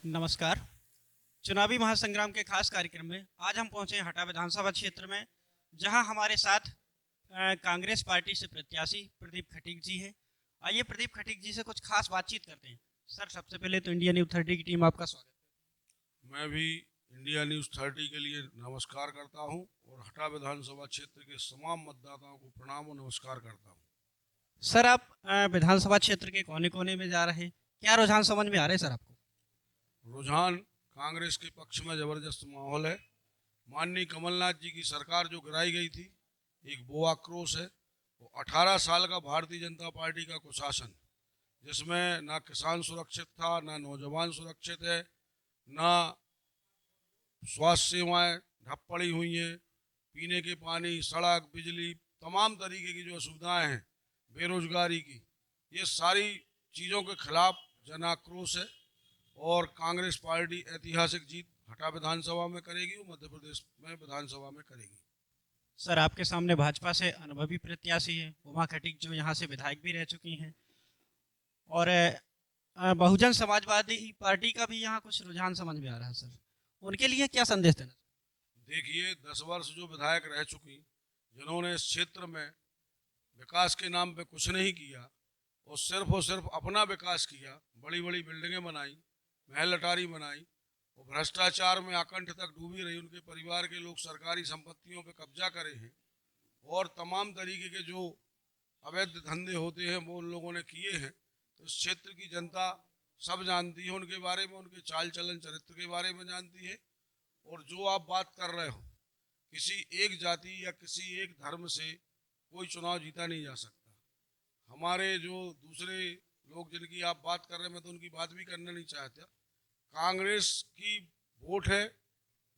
नमस्कार। चुनावी महासंग्राम के खास कार्यक्रम में आज हम पहुंचे हैं हटा विधानसभा क्षेत्र में, जहां हमारे साथ कांग्रेस पार्टी से प्रत्याशी प्रदीप खटीक जी हैं। आइए प्रदीप खटीक जी से कुछ खास बातचीत करते हैं। सर, सबसे पहले तो इंडिया न्यूज़ 30 की टीम आपका स्वागत मैं भी इंडिया न्यूज़ 30 के लिए नमस्कार करता हूं और हटा विधानसभा क्षेत्र के तमाम मतदाताओं को प्रणाम और नमस्कार करता हूं। है। सर, आप विधानसभा क्षेत्र के कोने कोने में जा रहे हैं, क्या रुझान समझ में आ रहे हैं सर आपको? रुझान कांग्रेस के पक्ष में जबरदस्त माहौल है। माननीय कमलनाथ जी की सरकार जो गिराई गई थी, एक वो आक्रोश है। वो 18 साल का भारतीय जनता पार्टी का कुशासन, जिसमें ना किसान सुरक्षित था, ना नौजवान सुरक्षित है, ना स्वास्थ्य सेवाएं ठप पड़ी हुई हैं, पीने के पानी, सड़क, बिजली, तमाम तरीके की जो असुविधाएं हैं, बेरोजगारी की, ये सारी चीज़ों के खिलाफ जन आक्रोश है। और कांग्रेस पार्टी ऐतिहासिक जीत हटा विधानसभा में करेगी और मध्य प्रदेश में विधानसभा में करेगी। सर, आपके सामने भाजपा से अनुभवी प्रत्याशी है उमा खटीक, जो यहाँ से विधायक भी रह चुकी हैं, और बहुजन समाजवादी पार्टी का भी यहाँ कुछ रुझान समझ में आ रहा है। सर, उनके लिए क्या संदेश देना? देखिए, 10 वर्ष जो विधायक रह चुकी, जिन्होंने इस क्षेत्र में विकास के नाम पे कुछ नहीं किया और सिर्फ अपना विकास किया, बड़ी बड़ी बिल्डिंगें बनाई, महल अटारी बनाई और भ्रष्टाचार में आकंठ तक डूबी रही। उनके परिवार के लोग सरकारी संपत्तियों पे कब्जा करे हैं और तमाम तरीके के जो अवैध धंधे होते हैं वो उन लोगों ने किए हैं। तो इस क्षेत्र की जनता सब जानती है उनके बारे में, उनके चाल चलन चरित्र के बारे में जानती है। और जो आप बात कर रहे हो, किसी एक जाति या किसी एक धर्म से कोई चुनाव जीता नहीं जा सकता। हमारे जो दूसरे लोग जिनकी आप बात कर रहे हैं, मैं तो उनकी बात भी करना नहीं चाहता। कांग्रेस की वोट है,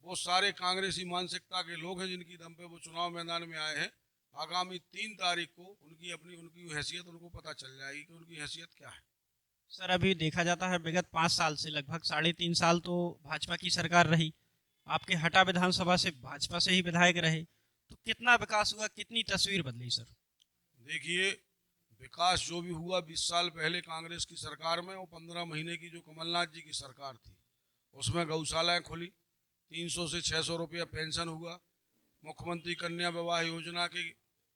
वो सारे कांग्रेसी मानसिकता के लोग हैं जिनकी दम पे वो चुनाव मैदान में आए हैं। आगामी 3 तारीख को उनकी हैसियत उनको पता चल जाएगी कि उनकी हैसियत क्या है। सर, अभी देखा जाता है विगत 5 साल से लगभग 3.5 साल तो भाजपा की सरकार रही। आपके हटा विधानसभा से भाजपा से ही विधायक रहे, तो कितना विकास हुआ, कितनी तस्वीर बदली सर? देखिए, विकास जो भी हुआ 20 साल पहले कांग्रेस की सरकार में, वो 15 महीने की जो कमलनाथ जी की सरकार थी, उसमें गौशालाएं खुली, 300 से 600 रुपया पेंशन हुआ, मुख्यमंत्री कन्या विवाह योजना के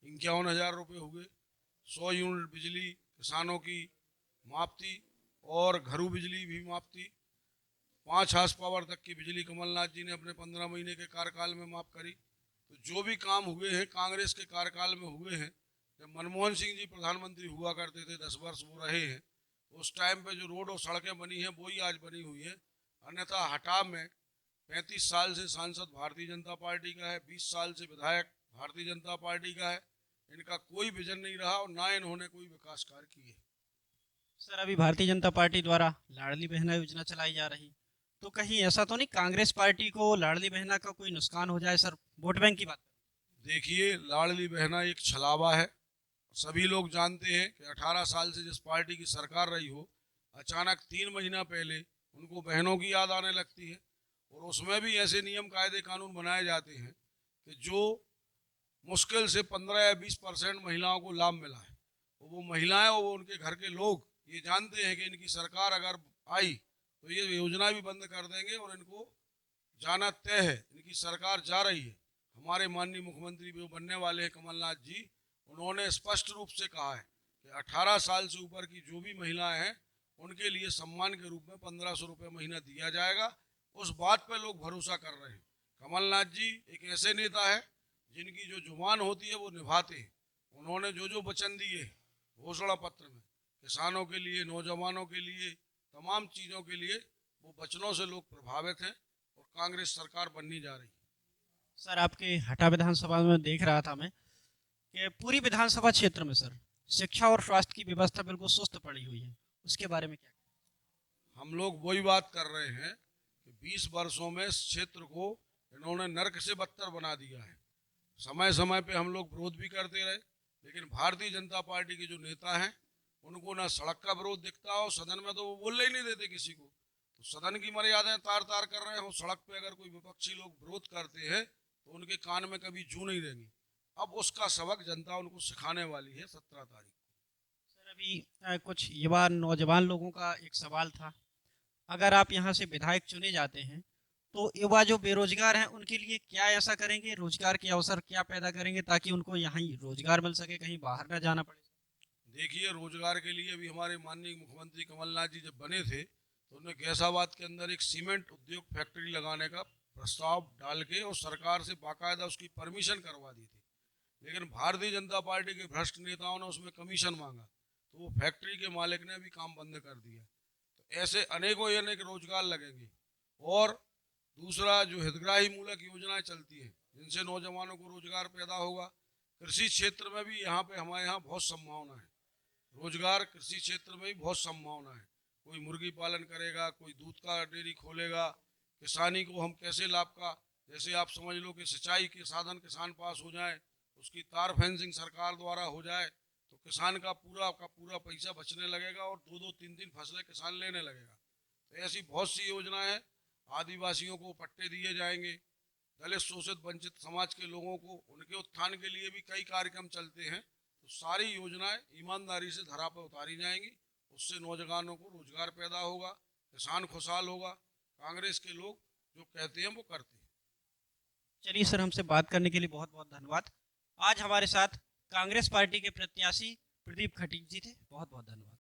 51,000 रुपये हुए, 100 यूनिट बिजली किसानों की माफ थी और घरू बिजली भी माफ थी। 5 हाउस पावर तक की बिजली कमलनाथ जी ने अपने 15 महीने के कार्यकाल में माफ करी। तो जो भी काम हुए हैं कांग्रेस के कार्यकाल में हुए हैं। जब मनमोहन सिंह जी प्रधानमंत्री हुआ करते थे, 10 वर्ष वो रहे हैं, उस टाइम पे जो रोड और सड़कें बनी हैं वही आज बनी हुई है। अन्यथा हटा में 35 साल से सांसद भारतीय जनता पार्टी का है, 20 साल से विधायक भारतीय जनता पार्टी का है। इनका कोई विजन नहीं रहा और ना इन्होंने कोई विकास कार्य किए। सर, अभी भारतीय जनता पार्टी द्वारा लाडली बहना योजना चलाई जा रही, तो कहीं ऐसा तो नहीं कांग्रेस पार्टी को लाडली बहना का कोई नुकसान हो जाए सर? वोट बैंक की बात। देखिए, लाडली बहना एक छलावा है। सभी लोग जानते हैं कि 18 साल से जिस पार्टी की सरकार रही हो, अचानक 3 महीना पहले उनको बहनों की याद आने लगती है। और उसमें भी ऐसे नियम कायदे कानून बनाए जाते हैं कि जो मुश्किल से 15 या 20% महिलाओं को लाभ मिला है। और वो महिलाएं और वो उनके घर के लोग ये जानते हैं कि इनकी सरकार अगर आई तो ये योजना भी बंद कर देंगे और इनको जाना तय है, इनकी सरकार जा रही है। हमारे माननीय मुख्यमंत्री जो बनने वाले हैं कमलनाथ जी, उन्होंने स्पष्ट रूप से कहा है कि 18 साल से ऊपर की जो भी महिलाएं हैं उनके लिए सम्मान के रूप में 1500 रुपये महीना दिया जाएगा। उस बात पर लोग भरोसा कर रहे हैं। कमलनाथ जी एक ऐसे नेता है जिनकी जो जुबान होती है वो निभाते हैं। उन्होंने जो जो वचन दिए घोषणा पत्र में, किसानों के लिए, नौजवानों के लिए, तमाम चीज़ों के लिए, वो वचनों से लोग प्रभावित हैं और कांग्रेस सरकार बननी जा रही है। सर, आपके हटा विधानसभा में देख रहा था मैं कि पूरी विधानसभा क्षेत्र में सर शिक्षा और स्वास्थ्य की व्यवस्था बिल्कुल सुस्त पड़ी हुई है, उसके बारे में क्या? हम लोग वही बात कर रहे हैं कि 20 वर्षों में इस क्षेत्र को इन्होंने नर्क से बदतर बना दिया है। समय समय पे हम लोग विरोध भी करते रहे, लेकिन भारतीय जनता पार्टी के जो नेता हैं उनको ना सड़क का विरोध दिखता हो, सदन में तो वो बोलने ही नहीं देते किसी को। तो सदन की मर्यादाएं तार तार कर रहे हो, सड़क पे अगर कोई विपक्षी लोग विरोध करते हैं तो उनके कान में कभी जू नहीं देंगी। अब उसका सबक जनता उनको सिखाने वाली है 17 तारीख। सर, अभी कुछ युवा नौजवान लोगों का एक सवाल था अगर आप यहाँ से विधायक चुने जाते हैं तो युवा जो बेरोजगार हैं उनके लिए क्या ऐसा करेंगे, रोजगार के अवसर क्या पैदा करेंगे ताकि उनको यहाँ ही रोजगार मिल सके, कहीं बाहर ना जाना पड़े? देखिए, रोजगार के लिए भी हमारे माननीय मुख्यमंत्री कमलनाथ जी जब बने थे तो उन्होंने गैसाबाद के अंदर एक सीमेंट उद्योग फैक्ट्री लगाने का प्रस्ताव डाल के और सरकार से बाकायदा उसकी परमिशन करवा दी थी। लेकिन भारतीय जनता पार्टी के भ्रष्ट नेताओं ने उसमें कमीशन मांगा तो वो फैक्ट्री के मालिक ने भी काम बंद कर दिया। तो ऐसे अनेकों अनेक रोजगार लगेंगे। और दूसरा, जो हितग्राही मूलक योजनाएं चलती हैं जिनसे नौजवानों को रोजगार पैदा होगा। कृषि क्षेत्र में भी यहाँ पे हमारे यहाँ बहुत संभावना है। रोजगार कृषि क्षेत्र में भी बहुत संभावना है। कोई मुर्गी पालन करेगा, कोई दूध का डेयरी खोलेगा। किसानी को हम कैसे लाभ का, जैसे आप समझ लो कि सिंचाई के साधन किसान पास हो जाए, उसकी तार फेंसिंग सरकार द्वारा हो जाए तो किसान का पूरा पैसा बचने लगेगा और दो दो तीन तीन फसलें किसान लेने लगेगा। तो ऐसी बहुत सी योजनाएं हैं। आदिवासियों को पट्टे दिए जाएंगे। दलित शोषित वंचित समाज के लोगों को उनके उत्थान के लिए भी कई कार्यक्रम चलते हैं। तो सारी योजनाएं ईमानदारी से धरा पर उतारी जाएंगी। उससे नौजवानों को रोजगार पैदा होगा, किसान खुशहाल होगा। कांग्रेस के लोग जो कहते हैं वो करते हैं। चलिए सर, हमसे बात करने के लिए बहुत बहुत धन्यवाद। आज हमारे साथ कांग्रेस पार्टी के प्रत्याशी प्रदीप खटीक जी थे। बहुत बहुत धन्यवाद।